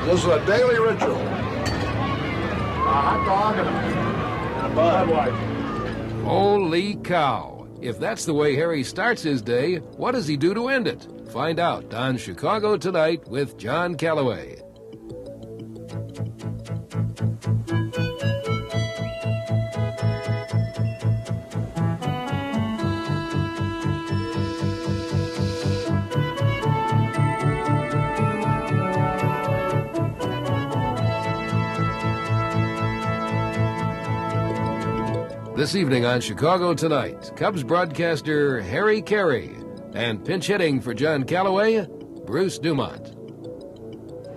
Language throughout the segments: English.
This is a daily ritual. A hot dog and a Budweiser. Holy cow. If that's the way Harry starts his day, what does he do to end it? Find out on Chicago Tonight with John Calloway. This evening on Chicago Tonight, Cubs broadcaster Harry Caray, and pinch hitting for John Calloway, Bruce Dumont.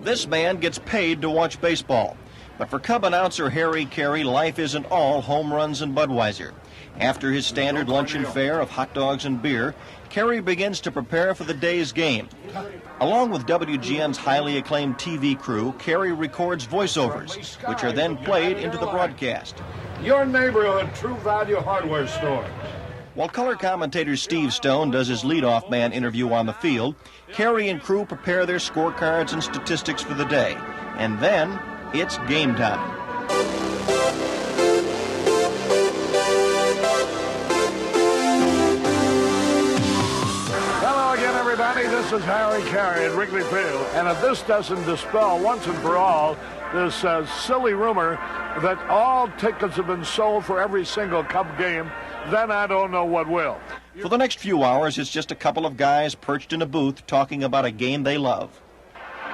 This man gets paid to watch baseball. But for Cub announcer Harry Caray, life isn't all home runs and Budweiser. After his standard luncheon fare of hot dogs and beer, Caray begins to prepare for the day's game. Along with WGN's highly acclaimed TV crew, Caray records voiceovers, which are then played into the broadcast. Your neighborhood True Value hardware store. While color commentator Steve Stone does his leadoff man interview on the field, Caray and crew prepare their scorecards and statistics for the day. And then, it's game time. Hello again, everybody. This is Harry Caray at Wrigley Field. And if this doesn't dispel once and for all this silly rumor that all tickets have been sold for every single Cub game, then I don't know what will. For the next few hours, it's just a couple of guys perched in a booth talking about a game they love.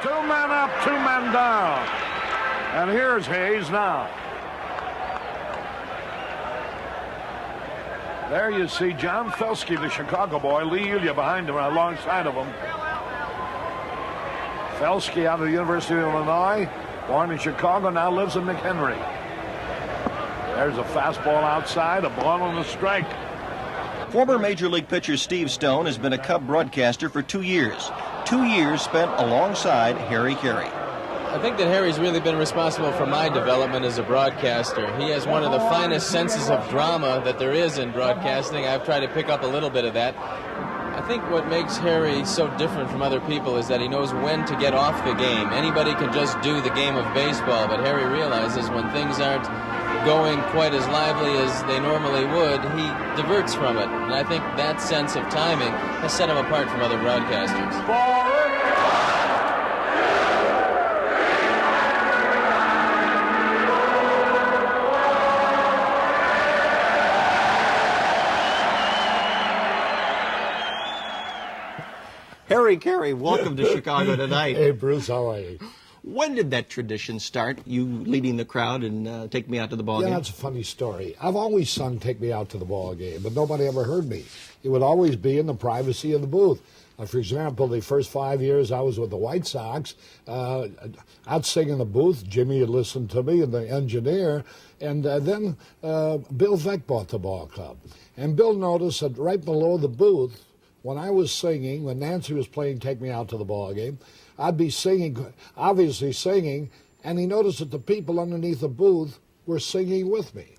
2 men up, 2 men down. And here's Hayes now. There you see John Felsky, the Chicago boy, Lee Elia behind him, alongside of him. Felsky out of the University of Illinois, born in Chicago, now lives in McHenry. There's a fastball outside, a ball on the strike. Former Major League pitcher Steve Stone has been a Cub broadcaster for 2 years. 2 years spent alongside Harry Caray. I think that Harry's really been responsible for my development as a broadcaster. He has one of the finest senses of drama that there is in broadcasting. I've tried to pick up a little bit of that. I think what makes Harry so different from other people is that he knows when to get off the game. Anybody can just do the game of baseball, but Harry realizes when things aren't going quite as lively as they normally would, he diverts from it. And I think that sense of timing has set him apart from other broadcasters. Harry Caray, welcome to Chicago Tonight. Hey, Bruce, how are you? When did that tradition start, you leading the crowd and Take Me Out to the Ball Game? Yeah, that's a funny story. I've always sung Take Me Out to the Ball Game, but nobody ever heard me. It would always be in the privacy of the booth. For example, the first 5 years I was with the White Sox, I'd sing in the booth. Jimmy had listened to me, and the engineer, and then Bill Veeck bought the ball club. And Bill noticed that right below the booth, when I was singing, when Nancy was playing Take Me Out to the Ball Game, I'd be singing, obviously singing, and he noticed that the people underneath the booth were singing with me.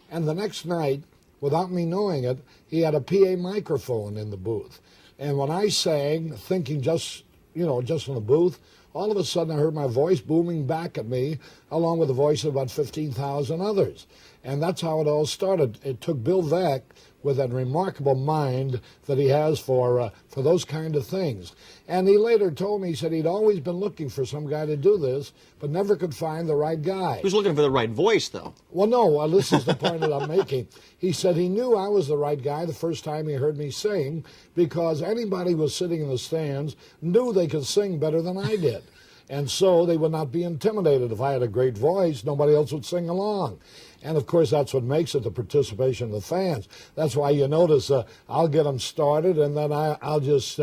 And the next night, without me knowing it, he had a PA microphone in the booth. And when I sang, thinking just in the booth, all of a sudden I heard my voice booming back at me, along with the voice of about 15,000 others. And that's how it all started. It took Bill Veeck, with that remarkable mind that he has for those kind of things. And he later told me, he said he'd always been looking for some guy to do this, but never could find the right guy. He was looking for the right voice, though. Well, no, this is the point that I'm making. He said he knew I was the right guy the first time he heard me sing, because anybody who was sitting in the stands knew they could sing better than I did. And so they would not be intimidated. If I had a great voice, nobody else would sing along. And, of course, that's what makes it, the participation of the fans. That's why you notice I'll get them started, and then I'll just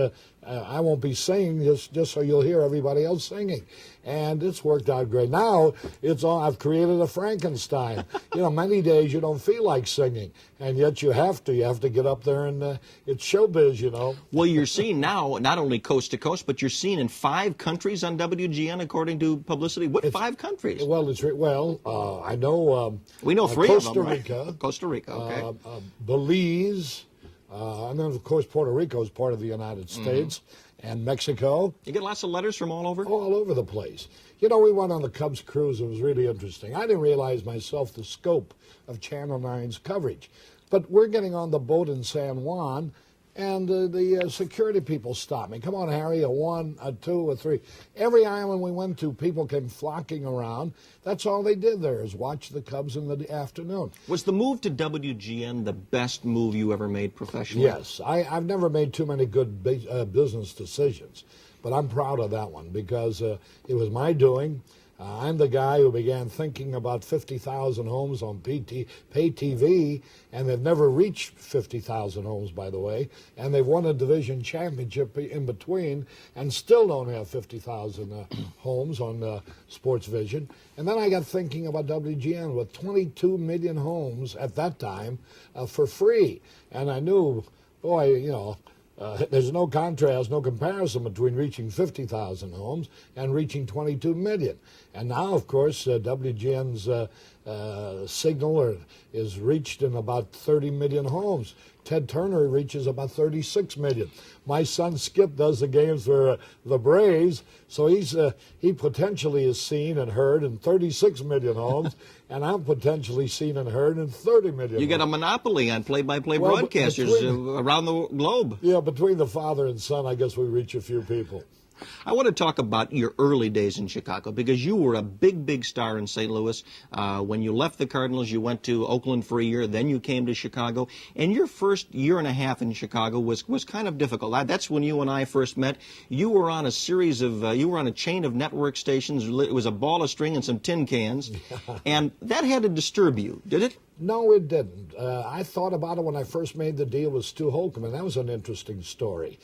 I won't be singing just so you'll hear everybody else singing. And it's worked out great. Now I've created a Frankenstein. Many days you don't feel like singing, and yet you have to. You have to get up there, and it's showbiz, Well, you're seen now not only coast to coast, but you're seen in 5 countries on WGN, according to publicity. What 5 countries? Well, I know. We know 3 Costa of them, right? Rica, Costa Rica, okay. Belize, And then, of course, Puerto Rico is part of the United States, and Mexico. You get lots of letters from all over? All over the place. You know, we went on the Cubs cruise. It was really interesting. I didn't realize myself the scope of Channel 9's coverage. But we're getting on the boat in San Juan, and the security people stopped me. Come on, Harry, a 1, a 2, a 3. Every island we went to, people came flocking around. That's all they did there is watch the Cubs in the afternoon. Was the move to WGN the best move you ever made professionally? Yes. I've never made too many good business decisions, but I'm proud of that one because it was my doing. I'm the guy who began thinking about 50,000 homes on pay TV, and they've never reached 50,000 homes, by the way, and they've won a division championship in between and still don't have 50,000 homes on Sports Vision. And then I got thinking about WGN with 22 million homes at that time for free. And I knew, boy, you know, there's no contrast, no comparison between reaching 50,000 homes and reaching 22 million. And now, of course, WGN's signal is reached in about 30 million homes. Ted Turner reaches about 36 million. My son Skip does the games for the Braves, so he potentially is seen and heard in 36 million homes, and I'm potentially seen and heard in 30 million. You get a monopoly on play-by-play broadcasters around the globe. Yeah, between the father and son, I guess we reach a few people. I want to talk about your early days in Chicago because you were a big, big star in St. Louis. When you left the Cardinals, you went to Oakland for a year, then you came to Chicago. And your first year and a half in Chicago was kind of difficult. That's when you and I first met. You were on a series of, you were on a chain of network stations. It was a ball of string and some tin cans. And that had to disturb you, did it? No, it didn't. I thought about it when I first made the deal with Stu Holcomb, and that was an interesting story.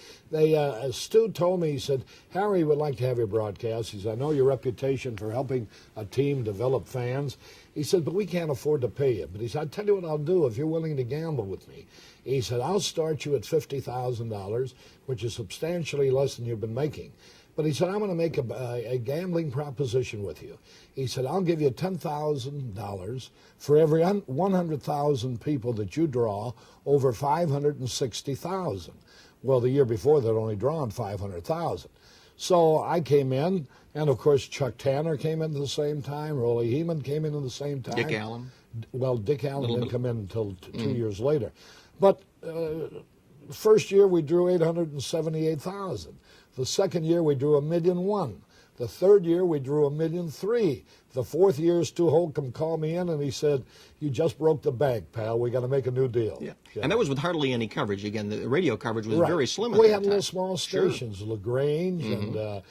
Stu told me, he said, Harry would like to have you broadcast. He said, I know your reputation for helping a team develop fans. He said, but we can't afford to pay you. But he said, I'll tell you what I'll do if you're willing to gamble with me. He said, I'll start you at $50,000, which is substantially less than you've been making. But he said, I'm going to make a gambling proposition with you. He said, I'll give you $10,000 for every 100,000 people that you draw over 560,000. Well, the year before, they'd only drawn 500,000. So I came in, and of course, Chuck Tanner came in at the same time. Rollie Heeman came in at the same time. Dick Allen? Well, Dick Allen didn't come in until 2 years later. But first year, we drew 878,000. The second year, we drew 1,000,001. The third year, we drew 1,000,003. The fourth year, Stu Holcomb called me in and he said, you just broke the bank, pal. We got to make a new deal. Yeah. And that was with hardly any coverage. Again, the radio coverage was very slim at we that had time. little small stations, LaGrange and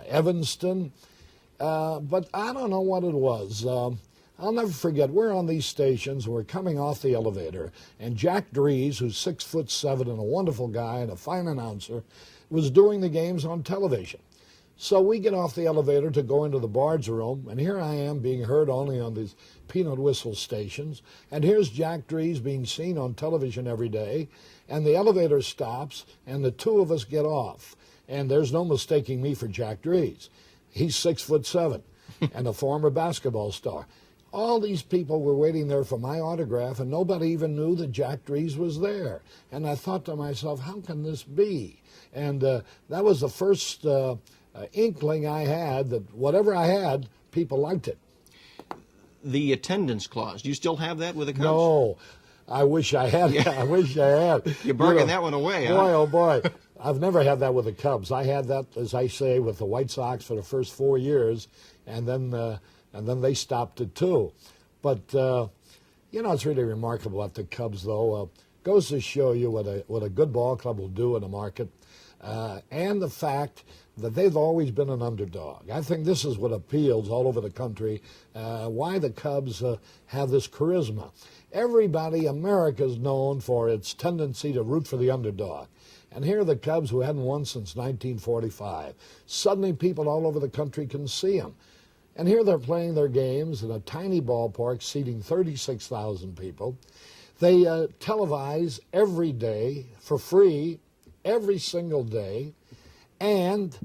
Evanston. But I don't know what it was. I'll never forget, we're on these stations, and we're coming off the elevator, and Jack Dries, who's 6'7" and a wonderful guy and a fine announcer, was doing the games on television. So we get off the elevator to go into the Bard's room, and here I am being heard only on these peanut whistle stations, and here's Jack Dries being seen on television every day, and the elevator stops, and the two of us get off, and there's no mistaking me for Jack Dries. He's 6'7" and a former basketball star. All these people were waiting there for my autograph, and nobody even knew that Jack Dries was there. And I thought to myself, how can this be? And that was the first inkling I had that whatever I had, people liked it. The attendance clause, do you still have that with the Cubs? No, I wish I had. Yeah. I wish I had. You're bargaining that one away, huh? Boy, oh boy. I've never had that with the Cubs. I had that, as I say, with the White Sox for the first 4 years, and then they stopped it too. But you know, it's really remarkable at the Cubs, though. Goes to show you what a good ball club will do in a market, and the fact that they've always been an underdog. I think this is what appeals all over the country, why the Cubs have this charisma. Everybody, America's known for its tendency to root for the underdog. And here are the Cubs, who hadn't won since 1945. Suddenly people all over the country can see them. And here they're playing their games in a tiny ballpark seating 36,000 people. They televise every day for free, every single day. And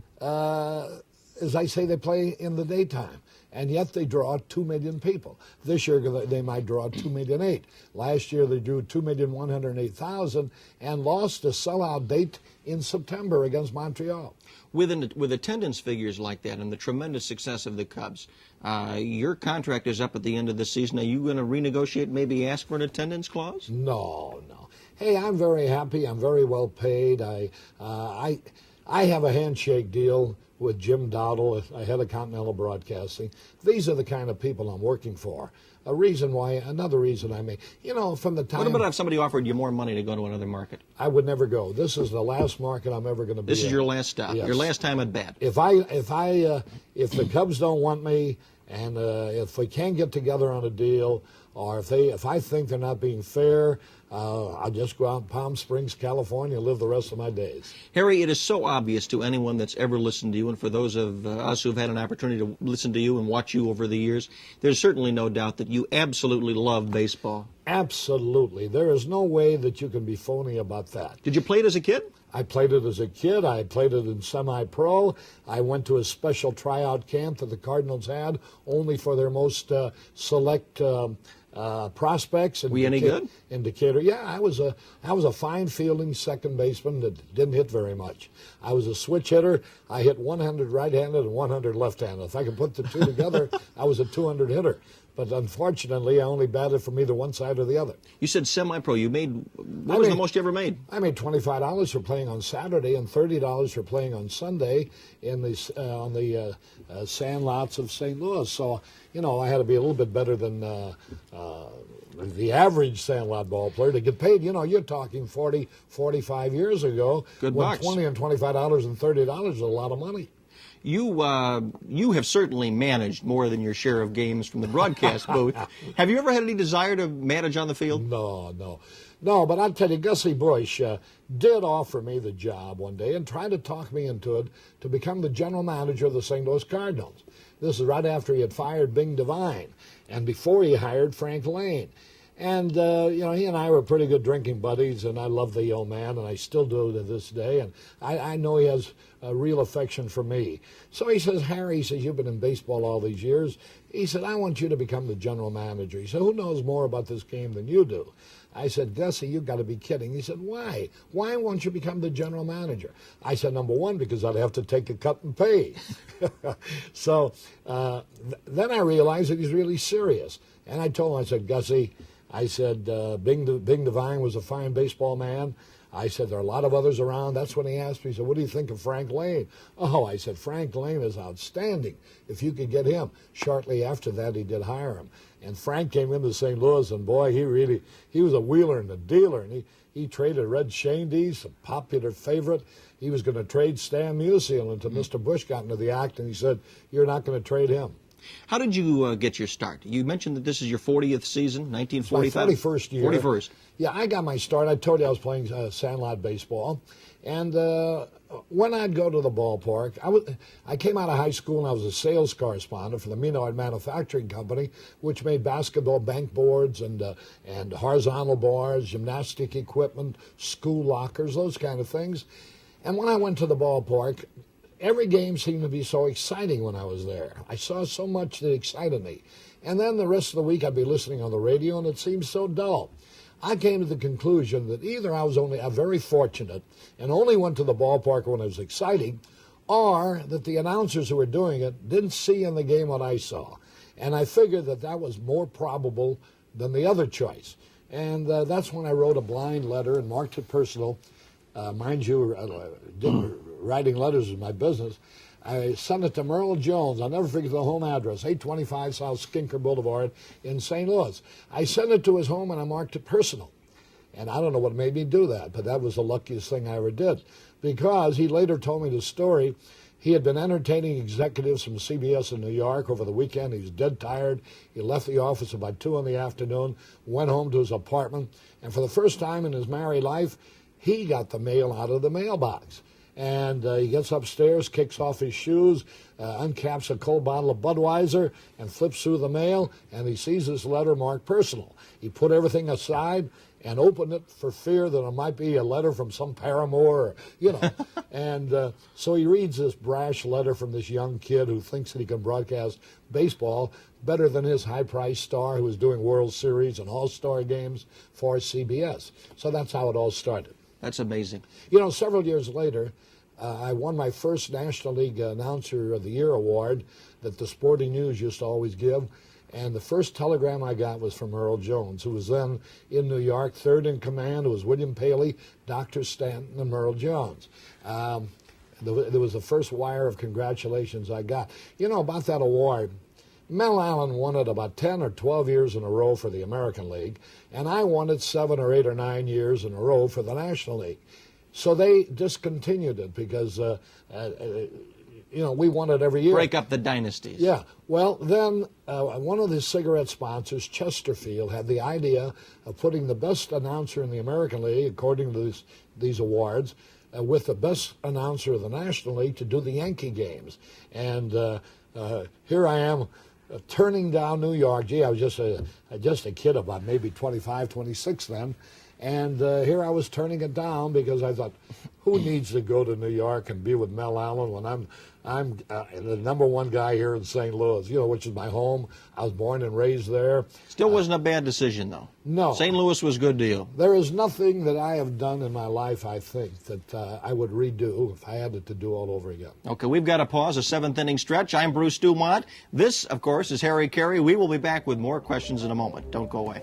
as I say, they play in the daytime. And yet they draw 2 million people. This year they might draw 2,000,008. Last year they drew 2,108,000 and lost a sellout date in September against Montreal. With attendance figures like that and the tremendous success of the Cubs, your contract is up at the end of the season. Are you going to renegotiate, maybe ask for an attendance clause? No. Hey, I'm very happy. I'm very well paid. I have a handshake deal with Jim Dowdle, head of Continental Broadcasting. These are the kind of people I'm working for. Another reason I may, from the time. What about if somebody offered you more money to go to another market? I would never go. This is the last market I'm ever going to be in. This is your last stop, yes. Your last time at bat. If the Cubs don't want me, and if we can't get together on a deal, or if I think they're not being fair, I'll just go out in Palm Springs, California, and live the rest of my days. Harry, it is so obvious to anyone that's ever listened to you, and for those of us who've had an opportunity to listen to you and watch you over the years, there's certainly no doubt that you absolutely love baseball. Absolutely. There is no way that you can be phony about that. Did you play it as a kid? I played it as a kid. I played it in semi-pro. I went to a special tryout camp that the Cardinals had only for their most select prospects. Were you any good? In Decatur. Yeah, I was a fine fielding second baseman that didn't hit very much. I was a switch hitter. I hit 100 right-handed and 100 left-handed. If I could put the two together, I was a 200 hitter. But unfortunately, I only batted from either one side or the other. You said semi-pro. What was the most you ever made? I made $25 for playing on Saturday and $30 for playing on Sunday on the sand lots of St. Louis. So, I had to be a little bit better than the average sandlot ball player to get paid. You're talking 40, 45 years ago. Good when bucks. $20 and $25 and $30 is a lot of money. You have certainly managed more than your share of games from the broadcast booth. Have you ever had any desire to manage on the field? No, but I'll tell you, Gussie Bush did offer me the job one day and tried to talk me into it to become the general manager of the St. Louis Cardinals. This is right after he had fired Bing Devine and before he hired Frank Lane. And, he and I were pretty good drinking buddies, and I love the old man, and I still do to this day. And I know he has a real affection for me. So he says, Harry, he says, you've been in baseball all these years. He said, I want you to become the general manager. He said, who knows more about this game than you do? I said, Gussie, you've got to be kidding. He said, why? Why won't you become the general manager? I said, number one, because I'd have to take a cut and pay. So then I realized that he's really serious. And I told him, I said, Gussie, Bing Devine was a fine baseball man. I said, there are a lot of others around. That's when he asked me, he said, what do you think of Frank Lane? Oh, I said, Frank Lane is outstanding. If you could get him. Shortly after that, he did hire him. And Frank came into St. Louis, and boy, he was a wheeler and a dealer. And he traded Red Shandies, a popular favorite. He was going to trade Stan Musial until Mr. Bush got into the act, and he said, you're not going to trade him. How did you get your start? You mentioned that this is your 40th season, 1945? My 41st year. 41st. Yeah, I got my start. I told you I was playing sandlot baseball. And when I'd go to the ballpark, I came out of high school and I was a sales correspondent for the Menard Manufacturing Company, which made basketball bank boards and horizontal bars, gymnastic equipment, school lockers, those kind of things. And when I went to the ballpark, every game seemed to be so exciting when I was there. I saw so much that excited me. And then the rest of the week I'd be listening on the radio, and it seemed so dull. I came to the conclusion that either I was very fortunate and only went to the ballpark when it was exciting, or that the announcers who were doing it didn't see in the game what I saw. And I figured that was more probable than the other choice. And that's when I wrote a blind letter and marked it personal. Mind you, writing letters is my business. I sent it to Merle Jones. I'll never forget the home address, 825 South Skinker Boulevard in St. Louis. I sent it to his home, and I marked it personal. And I don't know what made me do that, but that was the luckiest thing I ever did, because he later told me the story. He had been entertaining executives from CBS in New York over the weekend. He was dead tired. He left the office about 2 in the afternoon, went home to his apartment, and for the first time in his married life, he got the mail out of the mailbox. And he gets upstairs, kicks off his shoes, uncaps a cold bottle of Budweiser, and flips through the mail, and he sees this letter marked personal. He put everything aside, and opened it for fear that it might be a letter from some paramour, And so he reads this brash letter from this young kid who thinks that he can broadcast baseball better than his high-priced star who was doing World Series and All-Star games for CBS. So that's how it all started. That's amazing. Several years later, I won my first National League Announcer of the Year award that the Sporting News used to always give. And the first telegram I got was from Earl Jones, who was then in New York, third in command. It was William Paley, Dr. Stanton, and Earl Jones. There was the first wire of congratulations I got. About that award, Mel Allen won it about 10 or 12 years in a row for the American League, and I won it 7 or 8 or 9 years in a row for the National League. So they discontinued it because we won it every year. Break up the dynasties. Yeah. Well, then one of the cigarette sponsors, Chesterfield, had the idea of putting the best announcer in the American League, according to these awards, with the best announcer of the National League to do the Yankee games. And here I am turning down New York. Gee, I was just a kid about maybe 25, 26 then. And here I was turning it down because I thought, who needs to go to New York and be with Mel Allen when I'm the number one guy here in St. Louis, which is my home. I was born and raised there. Still wasn't a bad decision, though. No. St. Louis was good to you. There is nothing that I have done in my life, I think, that I would redo if I had it to do all over again. Okay, we've got to pause, a seventh inning stretch. I'm Bruce Dumont. This, of course, is Harry Caray. We will be back with more questions in a moment. Don't go away.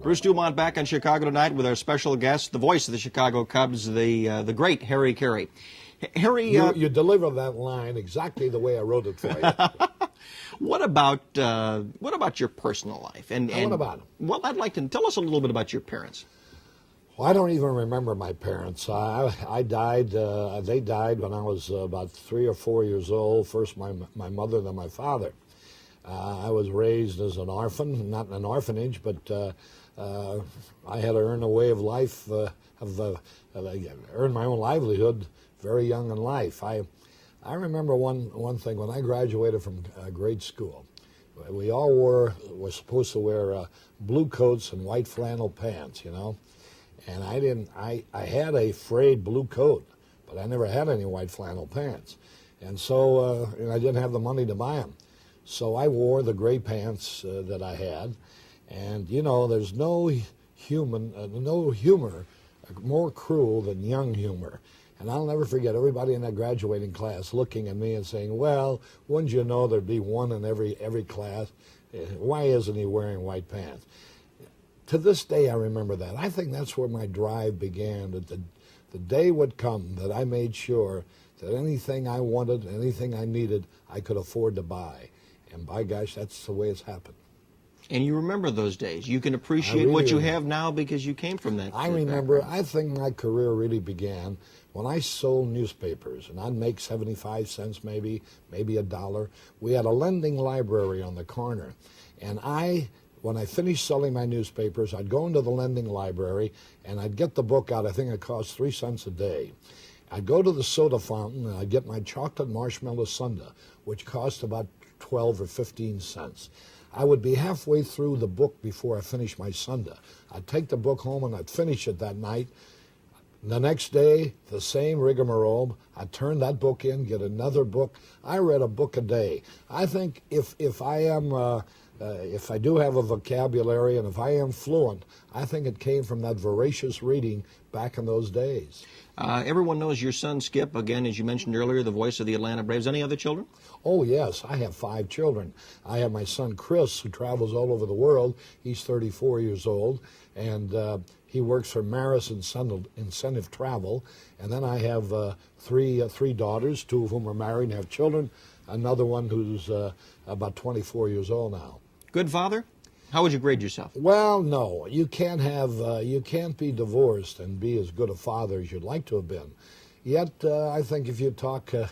Bruce Dumont back in Chicago tonight with our special guest, the voice of the Chicago Cubs, the great Harry Caray. Harry, you deliver that line exactly the way I wrote it for you. What about your personal life? And what about them? Well, I'd like to tell us a little bit about your parents. Well, I don't even remember my parents. I died. They died when I was about 3 or 4 years old. First my mother, then my father. I was raised as an orphan, not in an orphanage, but I had to earn a way of life, earn my own livelihood very young in life. I remember one thing. When I graduated from grade school, we all were supposed to wear blue coats and white flannel pants, And I had a frayed blue coat, but I never had any white flannel pants. And so I didn't have the money to buy them. So I wore the gray pants that I had. And, there's no humor more cruel than young humor. And I'll never forget everybody in that graduating class looking at me and saying, well, wouldn't you know there'd be one in every class? Why isn't he wearing white pants? To this day, I remember that. I think that's where my drive began, that the day would come that I made sure that anything I wanted, anything I needed, I could afford to buy. And by gosh, that's the way it's happened. And you remember those days. You can appreciate what you have now because you came from that. I remember, I think my career really began when I sold newspapers, and I'd make 75 cents maybe $1. We had a lending library on the corner, and when I finished selling my newspapers, I'd go into the lending library, and I'd get the book out. I think it cost 3 cents a day. I'd go to the soda fountain, and I'd get my chocolate marshmallow sundae, which cost about 12 or 15 cents. I would be halfway through the book before I finished my sundae. I'd take the book home, and I'd finish it that night. The next day, the same rigmarole. I'd turn that book in, get another book. I read a book a day. I think if I am if I do have a vocabulary and if I am fluent, I think it came from that voracious reading back in those days. Everyone knows your son, Skip, again, as you mentioned earlier, the voice of the Atlanta Braves. Any other children? Oh, yes. I have 5 children. I have my son, Chris, who travels all over the world. He's 34 years old, and he works for Maris Incentive Travel. And then I have three daughters, 2 of whom are married and have children, another one who's about 24 years old now. Good father? How would you grade yourself? Well, no, you can't be divorced and be as good a father as you'd like to have been. Yet, I think if you talk to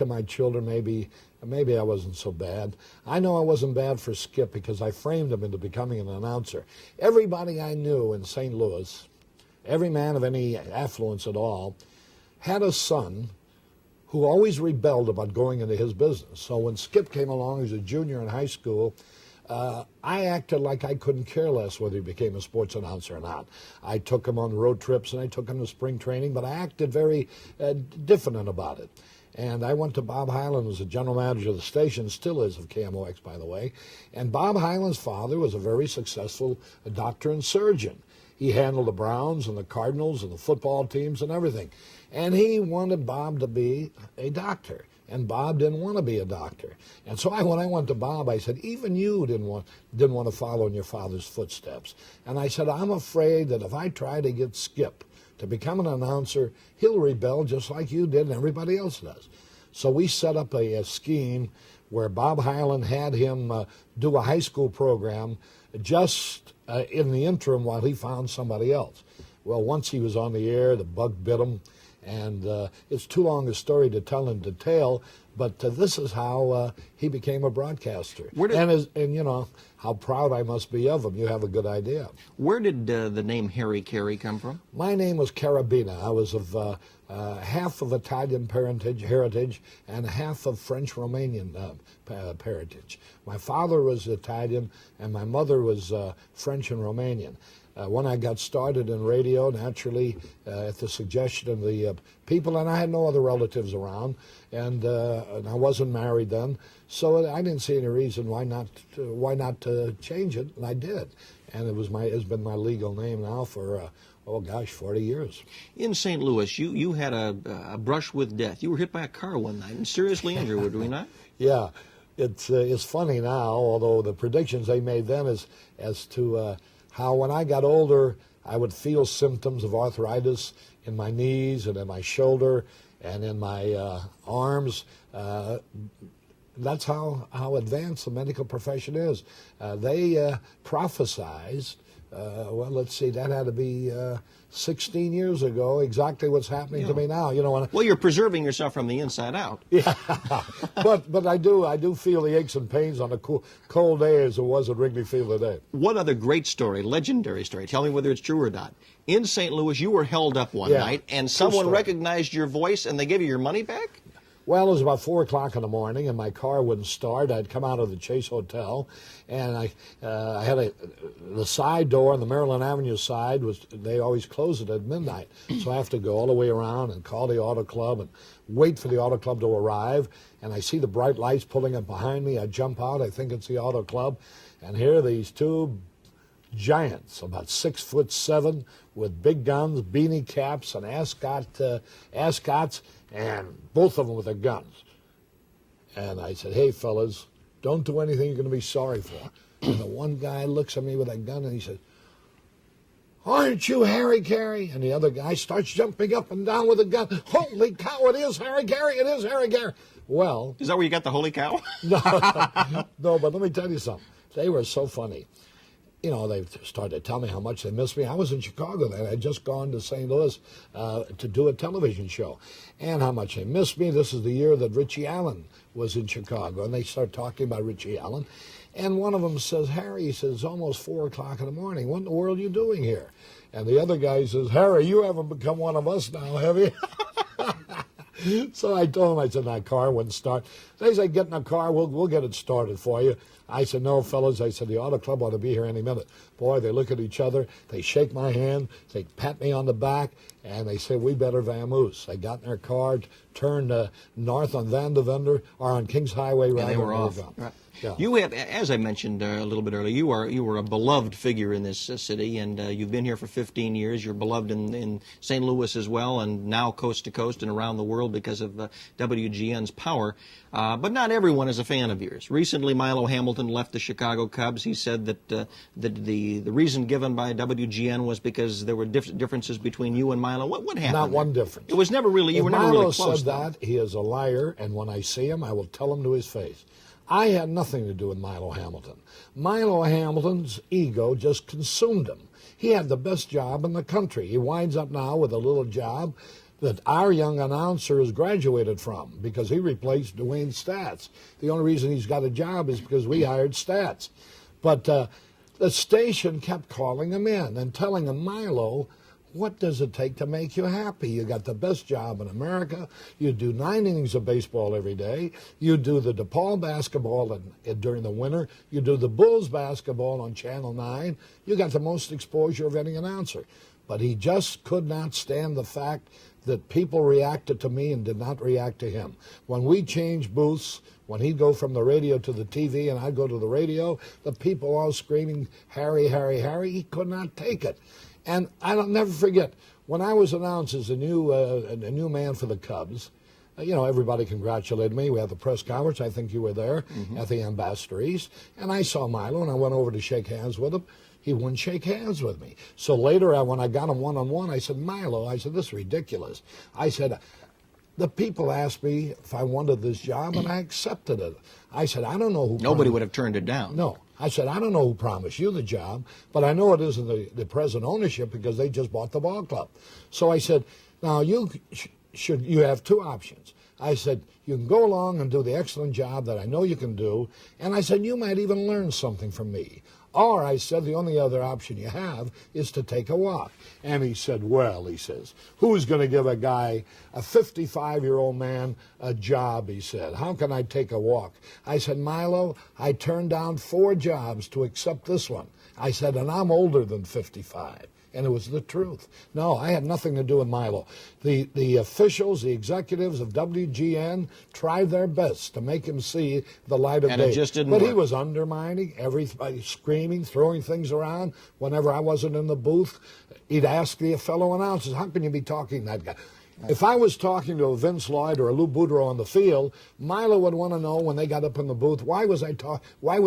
my children, maybe I wasn't so bad. I know I wasn't bad for Skip because I framed him into becoming an announcer. Everybody I knew in St. Louis, every man of any affluence at all, had a son who always rebelled about going into his business. So when Skip came along as a junior in high school, I acted like I couldn't care less whether he became a sports announcer or not. I took him on road trips and I took him to spring training, but I acted very diffident about it. And I went to Bob Hyland, who was the general manager of the station, still is of KMOX, by the way. And Bob Hyland's father was a very successful doctor and surgeon. He handled the Browns and the Cardinals and the football teams and everything. And he wanted Bob to be a doctor. And Bob didn't want to be a doctor. And so when I went to Bob, I said, even you didn't want to follow in your father's footsteps. And I said, I'm afraid that if I try to get Skip to become an announcer, he'll rebel just like you did and everybody else does. So we set up a scheme where Bob Hyland had him do a high school program just in the interim while he found somebody else. Well, once he was on the air, the bug bit him. And it's too long a story to tell in detail, but this is how he became a broadcaster. And you know, how proud I must be of him. You have a good idea. Where did the name Harry Caray come from? My name was Carabina. I was of half of Italian heritage and half of French-Romanian parentage. My father was Italian and my mother was French and Romanian. When I got started in radio, naturally, at the suggestion of the people, and I had no other relatives around, and I wasn't married then, so I didn't see any reason why not change it, and I did. And it's been my legal name now for 40 years. In St. Louis, you had a brush with death. You were hit by a car one night and seriously injured, were you not? Yeah, it's funny now, although the predictions they made then as to how when I got older, I would feel symptoms of arthritis in my knees and in my shoulder and in my arms. That's how advanced the medical profession is. They prophesized, let's see, that had to be 16 years ago, exactly what's happening to me now. You know, well, you're preserving yourself from the inside out. Yeah, but I do feel the aches and pains on a cold day as it was at Wrigley Field today. What other great story, legendary story, tell me whether it's true or not. In St. Louis, you were held up one night, and someone recognized your voice, and they gave you your money back? Well, it was about 4 o'clock in the morning, and my car wouldn't start. I'd come out of the Chase Hotel, and I had the side door on the Maryland Avenue side they always close it at midnight. So I have to go all the way around and call the auto club and wait for the auto club to arrive. And I see the bright lights pulling up behind me. I jump out. I think it's the auto club, and here are these 2 giants, about 6'7", with big guns, beanie caps, and ascots, and both of them with their guns. And I said, hey, fellas, don't do anything you're going to be sorry for. And the one guy looks at me with a gun, and he says, aren't you Harry Caray? And the other guy starts jumping up and down with a gun. Holy cow, it is Harry Caray, it is Harry Caray. Well. Is that where you got the holy cow? No, but let me tell you something. They were so funny. You know, they started to tell me how much they missed me. I was in Chicago then. I'd just gone to St. Louis to do a television show. And how much they missed me. This is the year that Richie Allen was in Chicago. And they start talking about Richie Allen. And one of them says, Harry, he says, it's almost 4 o'clock in the morning. What in the world are you doing here? And the other guy says, Harry, you haven't become one of us now, have you? So I told him, I said, my car wouldn't start. They said, get in the car, we'll get it started for you. I said, no, fellas, I said, the auto club ought to be here any minute. Boy, they look at each other, they shake my hand, they pat me on the back, and they say, we better vamoose. They got in their car, turned north on Van de Vender or on Kings Highway. And they were off. Right. Yeah. You have, as I mentioned a little bit earlier, you were a beloved figure in this city, and you've been here for 15 years. You're beloved in St. Louis as well, and now coast to coast and around the world because of WGN's power. But not everyone is a fan of yours. Recently, Milo Hamilton left the Chicago Cubs. He said that the reason given by WGN was because there were differences between you and Milo. What happened? Not one difference. It was never really, you were never Milo really close. said that, he is a liar, and when I see him, I will tell him to his face. I had nothing to do with Milo Hamilton. Milo Hamilton's ego just consumed him. He had the best job in the country. He winds up now with a little job that our young announcer has graduated from because he replaced Dwayne Stats. The only reason he's got a job is because we hired Stats. But the station kept calling him in and telling him, Milo, what does it take to make you happy? You got the best job in America. You do 9 innings of baseball every day. You do the DePaul basketball during the winter. You do the Bulls basketball on Channel 9. You got the most exposure of any announcer. But he just could not stand the fact that people reacted to me and did not react to him. When we changed booths, when he'd go from the radio to the TV and I'd go to the radio, the people all screaming, Harry, Harry, Harry, he could not take it. And I'll never forget, when I was announced as a new man for the Cubs, everybody congratulated me. We had the press conference. I think you were there at the Ambassador East. And I saw Milo, and I went over to shake hands with him. He wouldn't shake hands with me. So later, when I got him one-on-one, I said, Milo, this is ridiculous. I said, the people asked me if I wanted this job, and I accepted it. I said, I don't know who. Nobody would have turned it down. No. I said, I don't know who promised you the job, but I know it isn't the present ownership because they just bought the ball club. So I said, now you have 2 options. I said, you can go along and do the excellent job that I know you can do, and I said, you might even learn something from me. Or I said, the only other option you have is to take a walk. And he said, well, he says, who's going to give a guy, a 55-year-old man, a job, he said. How can I take a walk? I said, Milo, I turned down 4 jobs to accept this one. I said, and I'm older than 55. And it was the truth. No, I had nothing to do with Milo. The officials, the executives of WGN tried their best to make him see the light of day. And it just didn't work. work. He was undermining everybody, screaming, throwing things around. Whenever I wasn't in the booth, he'd ask the fellow announcers, how can you be talking to that guy? If I was talking to a Vince Lloyd or a Lou Boudreau on the field, Milo would want to know when they got up in the booth, why were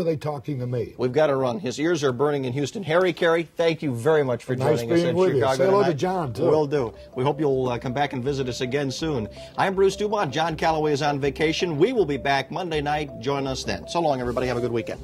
they talking to me? We've got to run. His ears are burning in Houston. Harry Caray, thank you very much for Nice joining us in being with Chicago you. Say hello tonight. to John, too. Will do. We hope you'll come back and visit us again soon. I'm Bruce Dumont. John Calloway is on vacation. We will be back Monday night. Join us then. So long, everybody. Have a good weekend.